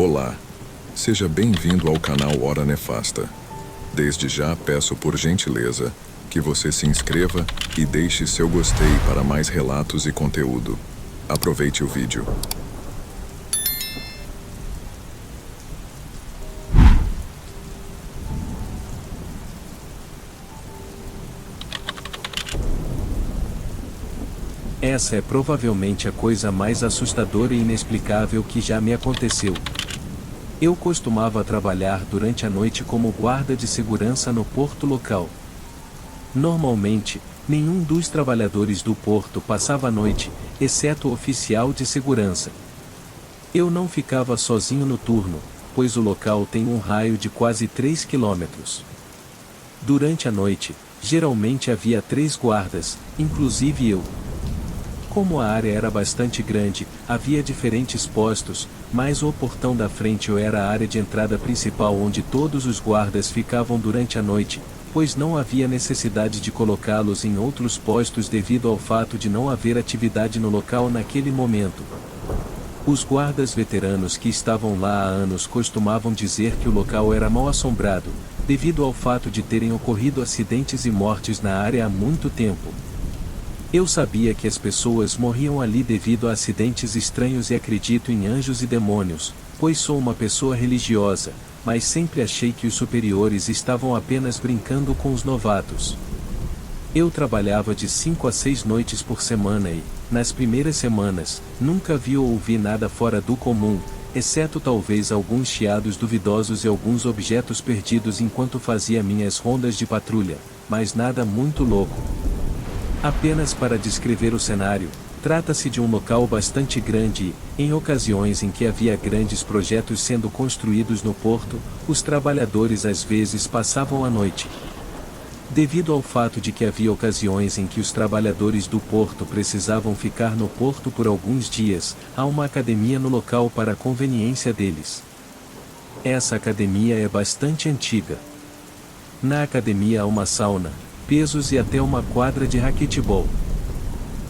Olá, seja bem-vindo ao canal Hora Nefasta. Desde já peço por gentileza que você se inscreva e deixe seu gostei para mais relatos e conteúdo. Aproveite o vídeo. Essa é provavelmente a coisa mais assustadora e inexplicável que já me aconteceu. Eu costumava trabalhar durante a noite como guarda de segurança no porto local. Normalmente, nenhum dos trabalhadores do porto passava a noite, exceto o oficial de segurança. Eu não ficava sozinho no turno, pois o local tem um raio de quase 3 quilômetros. Durante a noite, geralmente havia 3 guardas, inclusive eu. Como a área era bastante grande, havia diferentes postos, mas o portão da frente era a área de entrada principal onde todos os guardas ficavam durante a noite, pois não havia necessidade de colocá-los em outros postos devido ao fato de não haver atividade no local naquele momento. Os guardas veteranos que estavam lá há anos costumavam dizer que o local era mal assombrado, devido ao fato de terem ocorrido acidentes e mortes na área há muito tempo. Eu sabia que as pessoas morriam ali devido a acidentes estranhos e acredito em anjos e demônios, pois sou uma pessoa religiosa, mas sempre achei que os superiores estavam apenas brincando com os novatos. Eu trabalhava de 5 a 6 noites por semana e, nas primeiras semanas, nunca vi ou ouvi nada fora do comum, exceto talvez alguns chiados duvidosos e alguns objetos perdidos enquanto fazia minhas rondas de patrulha, mas nada muito louco. Apenas para descrever o cenário, trata-se de um local bastante grande e, em ocasiões em que havia grandes projetos sendo construídos no porto, os trabalhadores às vezes passavam a noite. Devido ao fato de que havia ocasiões em que os trabalhadores do porto precisavam ficar no porto por alguns dias, há uma academia no local para a conveniência deles. Essa academia é bastante antiga. Na academia há uma sauna, pesos e até uma quadra de raquetebol.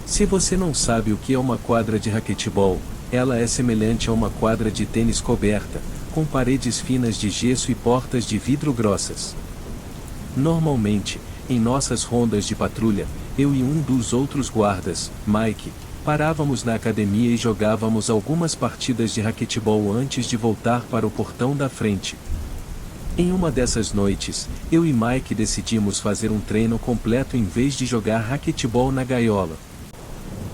Se você não sabe o que é uma quadra de raquetebol, ela é semelhante a uma quadra de tênis coberta, com paredes finas de gesso e portas de vidro grossas. Normalmente, em nossas rondas de patrulha, eu e um dos outros guardas, Mike, parávamos na academia e jogávamos algumas partidas de raquetebol antes de voltar para o portão da frente. Em uma dessas noites, eu e Mike decidimos fazer um treino completo em vez de jogar raquetebol na gaiola.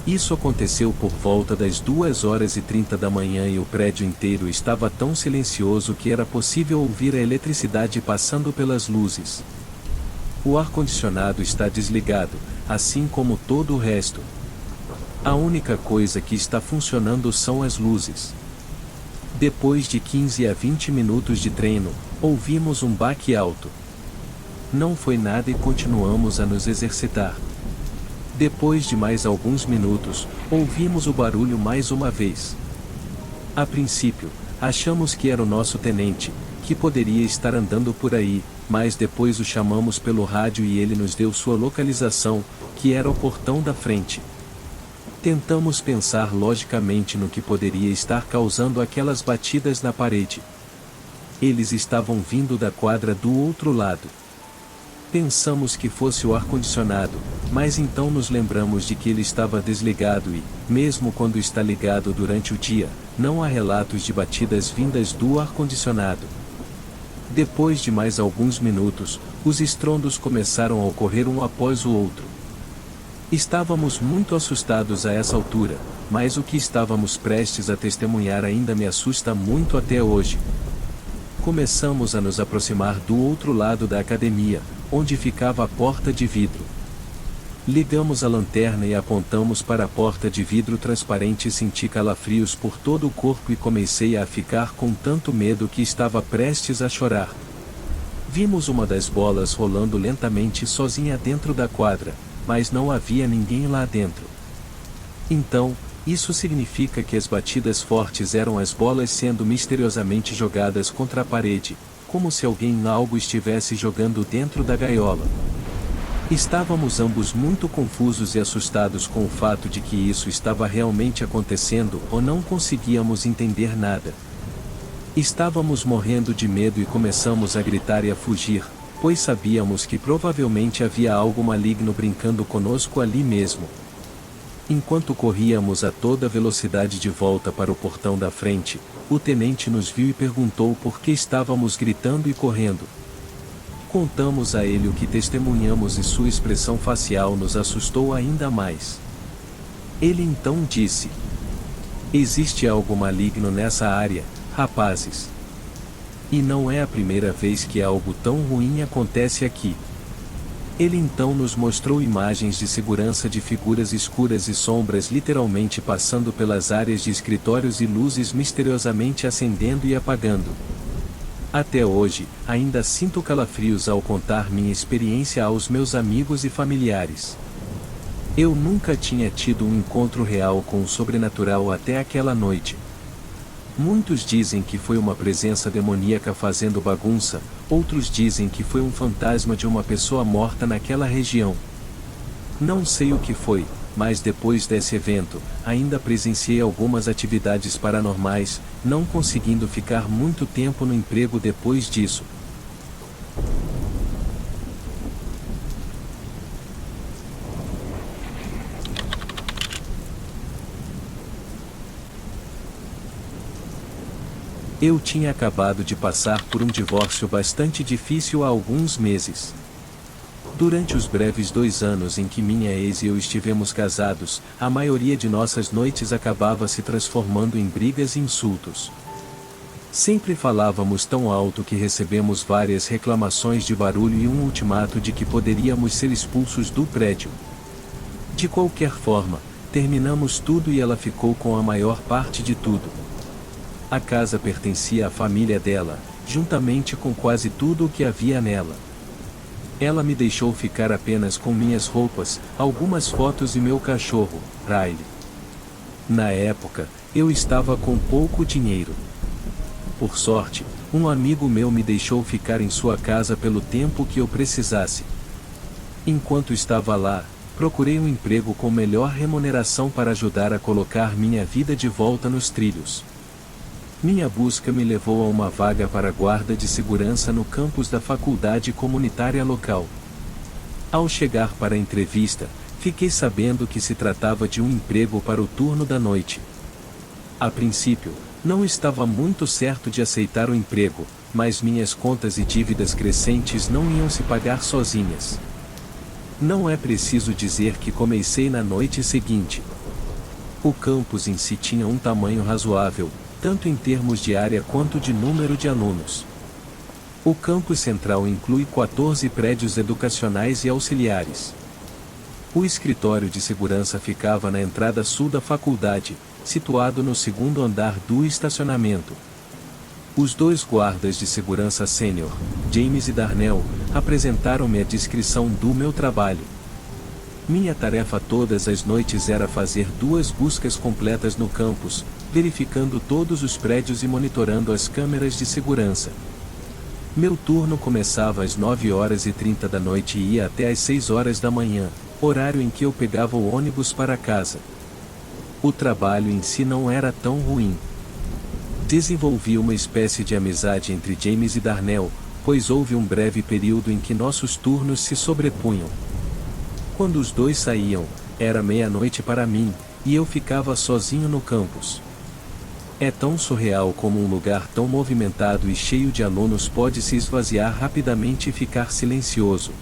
Isso aconteceu por volta das 2h30 da manhã e o prédio inteiro estava tão silencioso que era possível ouvir a eletricidade passando pelas luzes. O ar-condicionado está desligado, assim como todo o resto. A única coisa que está funcionando são as luzes. Depois de 15 a 20 minutos de treino, ouvimos um baque alto. Não foi nada e continuamos a nos exercitar. Depois de mais alguns minutos, ouvimos o barulho mais uma vez. A princípio, achamos que era o nosso tenente, que poderia estar andando por aí, mas depois o chamamos pelo rádio e ele nos deu sua localização, que era o portão da frente. Tentamos pensar logicamente no que poderia estar causando aquelas batidas na parede. Eles estavam vindo da quadra do outro lado. Pensamos que fosse o ar-condicionado, mas então nos lembramos de que ele estava desligado e, mesmo quando está ligado durante o dia, não há relatos de batidas vindas do ar-condicionado. Depois de mais alguns minutos, os estrondos começaram a ocorrer um após o outro. Estávamos muito assustados a essa altura, mas o que estávamos prestes a testemunhar ainda me assusta muito até hoje. Começamos a nos aproximar do outro lado da academia, onde ficava a porta de vidro. Ligamos a lanterna e apontamos para a porta de vidro transparente e senti calafrios por todo o corpo e comecei a ficar com tanto medo que estava prestes a chorar. Vimos uma das bolas rolando lentamente sozinha dentro da quadra, mas não havia ninguém lá dentro. Então, isso significa que as batidas fortes eram as bolas sendo misteriosamente jogadas contra a parede, como se alguém algo estivesse jogando dentro da gaiola. Estávamos ambos muito confusos e assustados com o fato de que isso estava realmente acontecendo ou não conseguíamos entender nada. Estávamos morrendo de medo e começamos a gritar e a fugir, pois sabíamos que provavelmente havia algo maligno brincando conosco ali mesmo. Enquanto corríamos a toda velocidade de volta para o portão da frente, o tenente nos viu e perguntou por que estávamos gritando e correndo. Contamos a ele o que testemunhamos e sua expressão facial nos assustou ainda mais. Ele então disse: "Existe algo maligno nessa área, rapazes. E não é a primeira vez que algo tão ruim acontece aqui." Ele então nos mostrou imagens de segurança de figuras escuras e sombras literalmente passando pelas áreas de escritórios e luzes misteriosamente acendendo e apagando. Até hoje, ainda sinto calafrios ao contar minha experiência aos meus amigos e familiares. Eu nunca tinha tido um encontro real com o sobrenatural até aquela noite. Muitos dizem que foi uma presença demoníaca fazendo bagunça, outros dizem que foi um fantasma de uma pessoa morta naquela região. Não sei o que foi, mas depois desse evento, ainda presenciei algumas atividades paranormais, não conseguindo ficar muito tempo no emprego depois disso. Eu tinha acabado de passar por um divórcio bastante difícil há alguns meses. Durante os breves 2 anos em que minha ex e eu estivemos casados, a maioria de nossas noites acabava se transformando em brigas e insultos. Sempre falávamos tão alto que recebemos várias reclamações de barulho e um ultimato de que poderíamos ser expulsos do prédio. De qualquer forma, terminamos tudo e ela ficou com a maior parte de tudo. A casa pertencia à família dela, juntamente com quase tudo o que havia nela. Ela me deixou ficar apenas com minhas roupas, algumas fotos e meu cachorro, Riley. Na época, eu estava com pouco dinheiro. Por sorte, um amigo meu me deixou ficar em sua casa pelo tempo que eu precisasse. Enquanto estava lá, procurei um emprego com melhor remuneração para ajudar a colocar minha vida de volta nos trilhos. Minha busca me levou a uma vaga para guarda de segurança no campus da faculdade comunitária local. Ao chegar para a entrevista, fiquei sabendo que se tratava de um emprego para o turno da noite. A princípio, não estava muito certo de aceitar o emprego, mas minhas contas e dívidas crescentes não iam se pagar sozinhas. Não é preciso dizer que comecei na noite seguinte. O campus em si tinha um tamanho razoável, tanto em termos de área quanto de número de alunos. O campus central inclui 14 prédios educacionais e auxiliares. O escritório de segurança ficava na entrada sul da faculdade, situado no segundo andar do estacionamento. Os 2 guardas de segurança sênior, James e Darnell, apresentaram-me a descrição do meu trabalho. Minha tarefa todas as noites era fazer 2 buscas completas no campus, verificando todos os prédios e monitorando as câmeras de segurança. Meu turno começava às 9h30 da noite e ia até às 6h da manhã, horário em que eu pegava o ônibus para casa. O trabalho em si não era tão ruim. Desenvolvi uma espécie de amizade entre James e Darnell, pois houve um breve período em que nossos turnos se sobrepunham. Quando os 2 saíam, era meia-noite para mim, e eu ficava sozinho no campus. É tão surreal como um lugar tão movimentado e cheio de alunos pode se esvaziar rapidamente e ficar silencioso.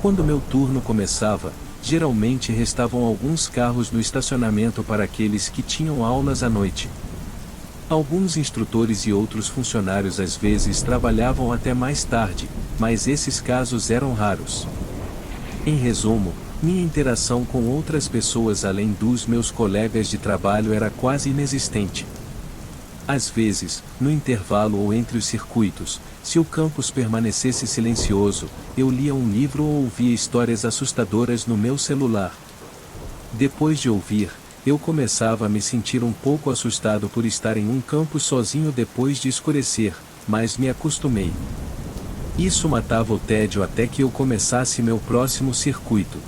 Quando meu turno começava, geralmente restavam alguns carros no estacionamento para aqueles que tinham aulas à noite. Alguns instrutores e outros funcionários às vezes trabalhavam até mais tarde, mas esses casos eram raros. Em resumo, minha interação com outras pessoas além dos meus colegas de trabalho era quase inexistente. Às vezes, no intervalo ou entre os circuitos, se o campus permanecesse silencioso, eu lia um livro ou ouvia histórias assustadoras no meu celular. Depois de ouvir, eu começava a me sentir um pouco assustado por estar em um campus sozinho depois de escurecer, mas me acostumei. Isso matava o tédio até que eu começasse meu próximo circuito.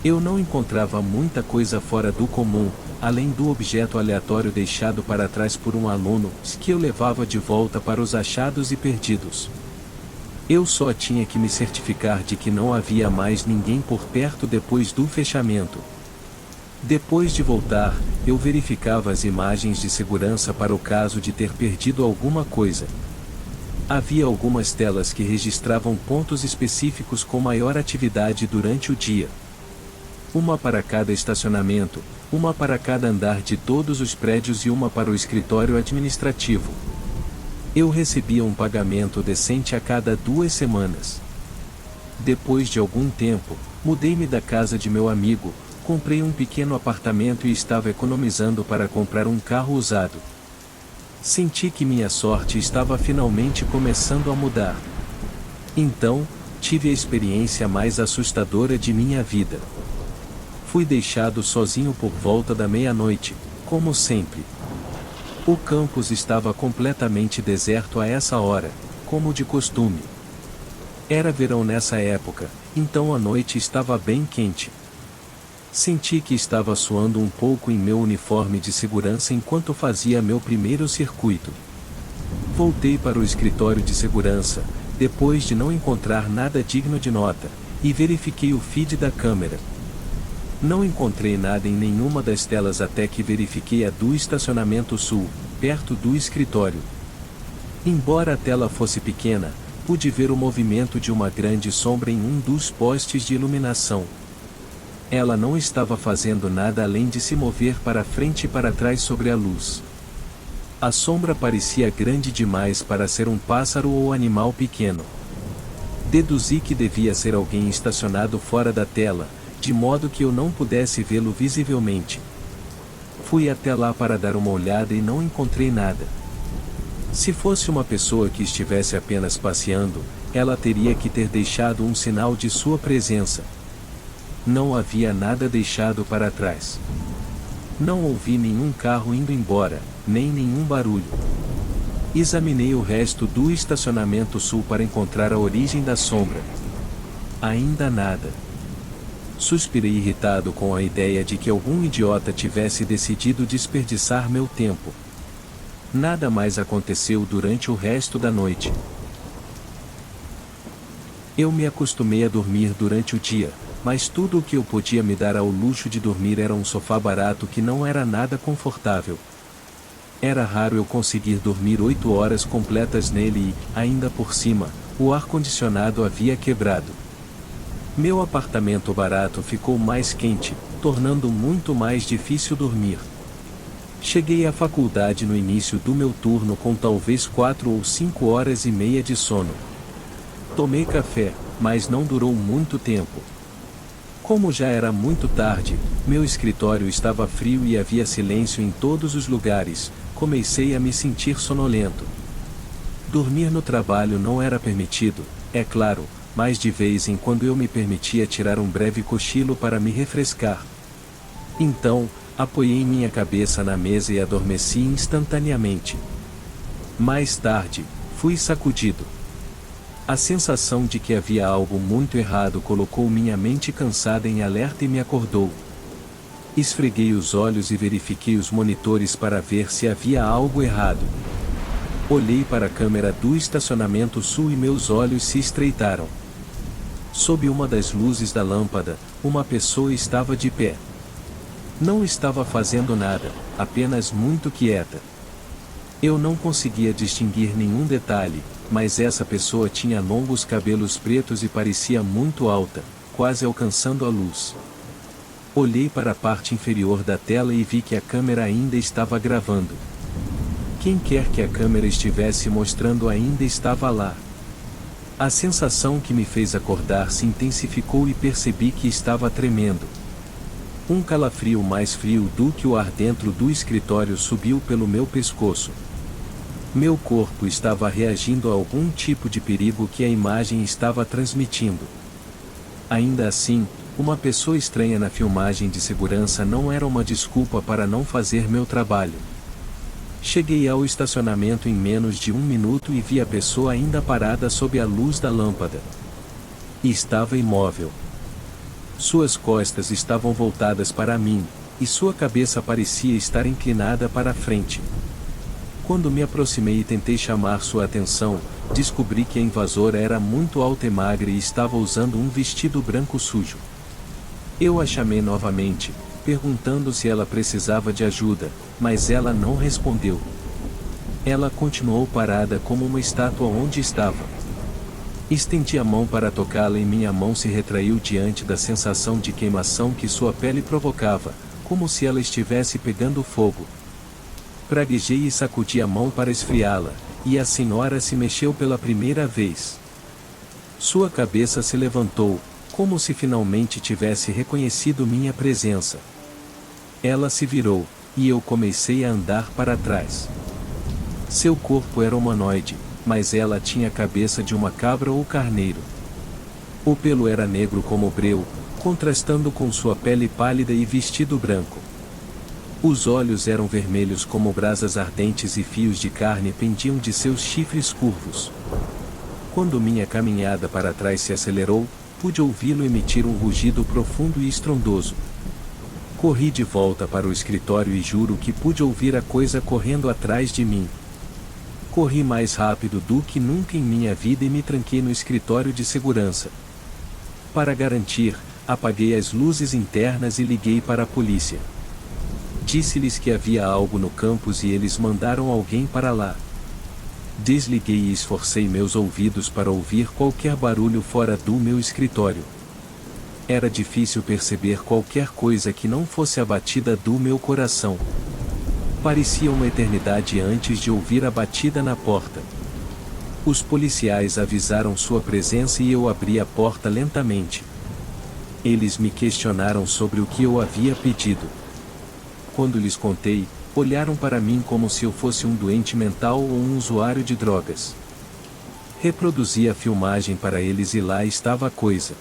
Eu não encontrava muita coisa fora do comum, além do objeto aleatório deixado para trás por um aluno, que eu levava de volta para os achados e perdidos. Eu só tinha que me certificar de que não havia mais ninguém por perto depois do fechamento. Depois de voltar, eu verificava as imagens de segurança para o caso de ter perdido alguma coisa. Havia algumas telas que registravam pontos específicos com maior atividade durante o dia. Uma para cada estacionamento, uma para cada andar de todos os prédios e uma para o escritório administrativo. Eu recebia um pagamento decente a cada 2 semanas. Depois de algum tempo, mudei-me da casa de meu amigo, comprei um pequeno apartamento e estava economizando para comprar um carro usado. Senti que minha sorte estava finalmente começando a mudar. Então, tive a experiência mais assustadora de minha vida. Fui deixado sozinho por volta da meia-noite, como sempre. O campus estava completamente deserto a essa hora, como de costume. Era verão nessa época, então a noite estava bem quente. Senti que estava suando um pouco em meu uniforme de segurança enquanto fazia meu primeiro circuito. Voltei para o escritório de segurança, depois de não encontrar nada digno de nota, e verifiquei o feed da câmera. Não encontrei nada em nenhuma das telas até que verifiquei a do estacionamento sul, perto do escritório. Embora a tela fosse pequena, pude ver o movimento de uma grande sombra em um dos postes de iluminação. Ela não estava fazendo nada além de se mover para frente e para trás sobre a luz. A sombra parecia grande demais para ser um pássaro ou animal pequeno. Deduzi que devia ser alguém estacionado fora da tela, de modo que eu não pudesse vê-lo visivelmente. Fui até lá para dar uma olhada e não encontrei nada. Se fosse uma pessoa que estivesse apenas passeando, ela teria que ter deixado um sinal de sua presença. Não havia nada deixado para trás. Não ouvi nenhum carro indo embora, nem nenhum barulho. Examinei o resto do estacionamento sul para encontrar a origem da sombra. Ainda nada. Suspirei irritado com a ideia de que algum idiota tivesse decidido desperdiçar meu tempo. Nada mais aconteceu durante o resto da noite. Eu me acostumei a dormir durante o dia, mas tudo o que eu podia me dar ao luxo de dormir era um sofá barato que não era nada confortável. Era raro eu conseguir dormir 8 horas completas nele e, ainda por cima, o ar-condicionado havia quebrado. Meu apartamento barato ficou mais quente, tornando muito mais difícil dormir. Cheguei à faculdade no início do meu turno com talvez 4 ou 5 horas e meia de sono. Tomei café, mas não durou muito tempo. Como já era muito tarde, meu escritório estava frio e havia silêncio em todos os lugares, comecei a me sentir sonolento. Dormir no trabalho não era permitido, é claro, mas de vez em quando eu me permitia tirar um breve cochilo para me refrescar. Então, apoiei minha cabeça na mesa e adormeci instantaneamente. Mais tarde, fui sacudido. A sensação de que havia algo muito errado colocou minha mente cansada em alerta e me acordou. Esfreguei os olhos e verifiquei os monitores para ver se havia algo errado. Olhei para a câmera do estacionamento sul e meus olhos se estreitaram. Sob uma das luzes da lâmpada, uma pessoa estava de pé. Não estava fazendo nada, apenas muito quieta. Eu não conseguia distinguir nenhum detalhe, mas essa pessoa tinha longos cabelos pretos e parecia muito alta, quase alcançando a luz. Olhei para a parte inferior da tela e vi que a câmera ainda estava gravando. Quem quer que a câmera estivesse mostrando ainda estava lá. A sensação que me fez acordar se intensificou e percebi que estava tremendo. Um calafrio mais frio do que o ar dentro do escritório subiu pelo meu pescoço. Meu corpo estava reagindo a algum tipo de perigo que a imagem estava transmitindo. Ainda assim, uma pessoa estranha na filmagem de segurança não era uma desculpa para não fazer meu trabalho. Cheguei ao estacionamento em menos de 1 minuto e vi a pessoa ainda parada sob a luz da lâmpada. E estava imóvel. Suas costas estavam voltadas para mim, e sua cabeça parecia estar inclinada para a frente. Quando me aproximei e tentei chamar sua atenção, descobri que a invasora era muito alta e magra e estava usando um vestido branco sujo. Eu a chamei novamente, perguntando se ela precisava de ajuda, mas ela não respondeu. Ela continuou parada como uma estátua onde estava. Estendi a mão para tocá-la e minha mão se retraiu diante da sensação de queimação que sua pele provocava, como se ela estivesse pegando fogo. Praguejei e sacudi a mão para esfriá-la, e a senhora se mexeu pela primeira vez. Sua cabeça se levantou, como se finalmente tivesse reconhecido minha presença. Ela se virou, e eu comecei a andar para trás. Seu corpo era humanoide, mas ela tinha a cabeça de uma cabra ou carneiro. O pelo era negro como breu, contrastando com sua pele pálida e vestido branco. Os olhos eram vermelhos como brasas ardentes e fios de carne pendiam de seus chifres curvos. Quando minha caminhada para trás se acelerou, pude ouvi-lo emitir um rugido profundo e estrondoso. Corri de volta para o escritório e juro que pude ouvir a coisa correndo atrás de mim. Corri mais rápido do que nunca em minha vida e me tranquei no escritório de segurança. Para garantir, apaguei as luzes internas e liguei para a polícia. Disse-lhes que havia algo no campus e eles mandaram alguém para lá. Desliguei e esforcei meus ouvidos para ouvir qualquer barulho fora do meu escritório. Era difícil perceber qualquer coisa que não fosse a batida do meu coração. Parecia uma eternidade antes de ouvir a batida na porta. Os policiais avisaram sua presença e eu abri a porta lentamente. Eles me questionaram sobre o que eu havia pedido. Quando lhes contei, olharam para mim como se eu fosse um doente mental ou um usuário de drogas. Reproduzi a filmagem para eles e lá estava a coisa.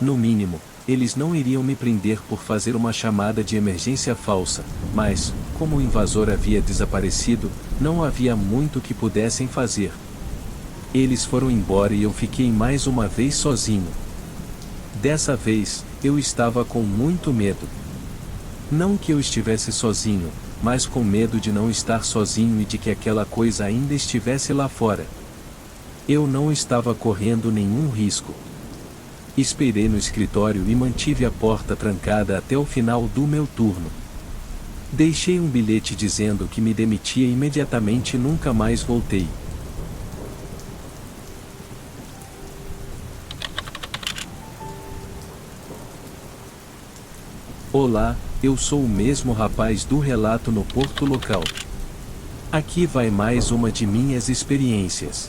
No mínimo, eles não iriam me prender por fazer uma chamada de emergência falsa, mas, como o invasor havia desaparecido, não havia muito que pudessem fazer. Eles foram embora e eu fiquei mais uma vez sozinho. Dessa vez, eu estava com muito medo. Não que eu estivesse sozinho, mas com medo de não estar sozinho e de que aquela coisa ainda estivesse lá fora. Eu não estava correndo nenhum risco. Esperei no escritório e mantive a porta trancada até o final do meu turno. Deixei um bilhete dizendo que me demitia imediatamente e nunca mais voltei. Olá, eu sou o mesmo rapaz do relato no porto local. Aqui vai mais uma de minhas experiências.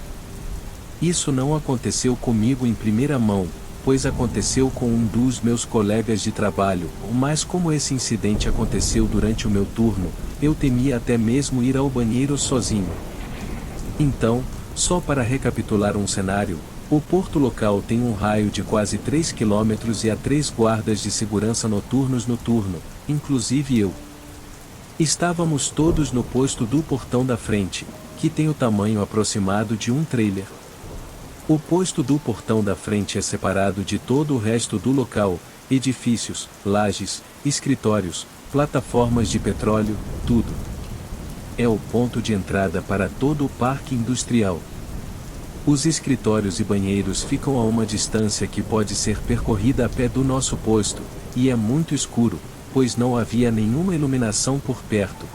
Isso não aconteceu comigo em primeira mão, pois aconteceu com um dos meus colegas de trabalho, mas como esse incidente aconteceu durante o meu turno, eu temia até mesmo ir ao banheiro sozinho. Então, só para recapitular um cenário, o porto local tem um raio de quase 3 km e há 3 guardas de segurança noturnos no turno, inclusive eu. Estávamos todos no posto do portão da frente, que tem o tamanho aproximado de um trailer. O posto do portão da frente é separado de todo o resto do local, edifícios, lajes, escritórios, plataformas de petróleo, tudo. É o ponto de entrada para todo o parque industrial. Os escritórios e banheiros ficam a uma distância que pode ser percorrida a pé do nosso posto, e é muito escuro, pois não havia nenhuma iluminação por perto.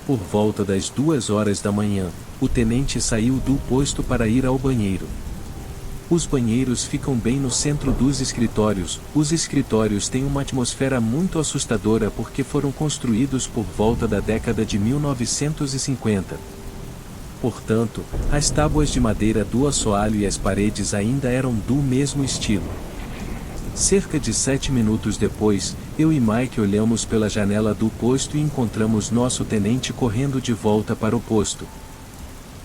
Por volta das 2 horas da manhã, o tenente saiu do posto para ir ao banheiro. Os banheiros ficam bem no centro dos escritórios. Os escritórios têm uma atmosfera muito assustadora porque foram construídos por volta da década de 1950. Portanto, as tábuas de madeira do assoalho e as paredes ainda eram do mesmo estilo. Cerca de 7 minutos depois, eu e Mike olhamos pela janela do posto e encontramos nosso tenente correndo de volta para o posto.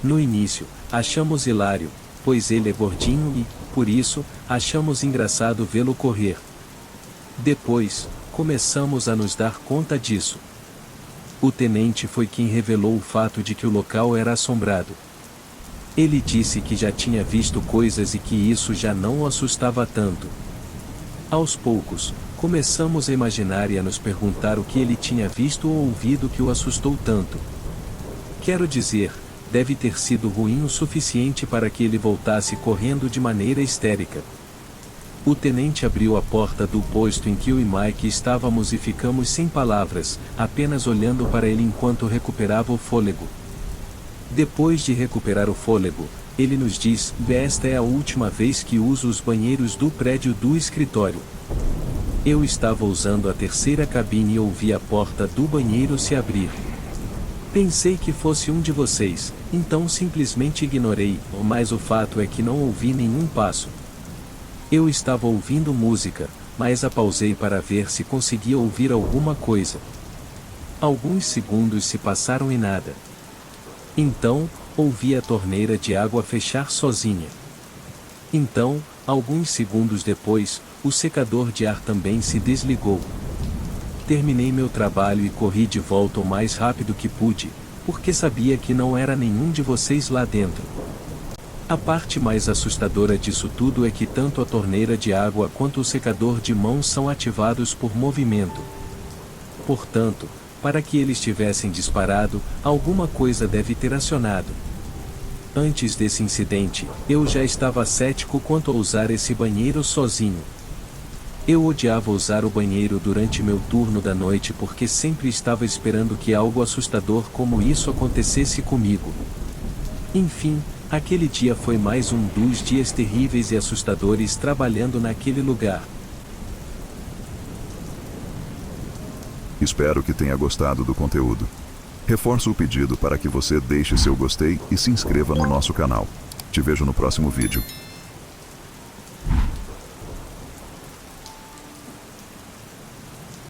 No início, achamos hilário, pois ele é gordinho e, por isso, achamos engraçado vê-lo correr. Depois, começamos a nos dar conta disso. O tenente foi quem revelou o fato de que o local era assombrado. Ele disse que já tinha visto coisas e que isso já não o assustava tanto. Aos poucos, Começamos a imaginar e a nos perguntar o que ele tinha visto ou ouvido que o assustou tanto. Quero dizer, deve ter sido ruim o suficiente para que ele voltasse correndo de maneira histérica. O tenente abriu a porta do posto em que eu e Mike estávamos e ficamos sem palavras, apenas olhando para ele enquanto recuperava o fôlego. Depois de recuperar o fôlego, ele nos diz: esta é a última vez que uso os banheiros do prédio do escritório. Eu estava usando a terceira cabine e ouvi a porta do banheiro se abrir. Pensei que fosse um de vocês, então simplesmente ignorei, mas o fato é que não ouvi nenhum passo. Eu estava ouvindo música, mas a pausei para ver se conseguia ouvir alguma coisa. Alguns segundos se passaram e nada. Então, ouvi a torneira de água fechar sozinha. Então, alguns segundos depois, o secador de ar também se desligou. Terminei meu trabalho e corri de volta o mais rápido que pude, porque sabia que não era nenhum de vocês lá dentro. A parte mais assustadora disso tudo é que tanto a torneira de água quanto o secador de mãos são ativados por movimento. Portanto, para que eles tivessem disparado, alguma coisa deve ter acionado. Antes desse incidente, eu já estava cético quanto a usar esse banheiro sozinho. Eu odiava usar o banheiro durante meu turno da noite porque sempre estava esperando que algo assustador como isso acontecesse comigo. Enfim, aquele dia foi mais um dos dias terríveis e assustadores trabalhando naquele lugar. Espero que tenha gostado do conteúdo. Reforço o pedido para que você deixe seu gostei e se inscreva no nosso canal. Te vejo no próximo vídeo.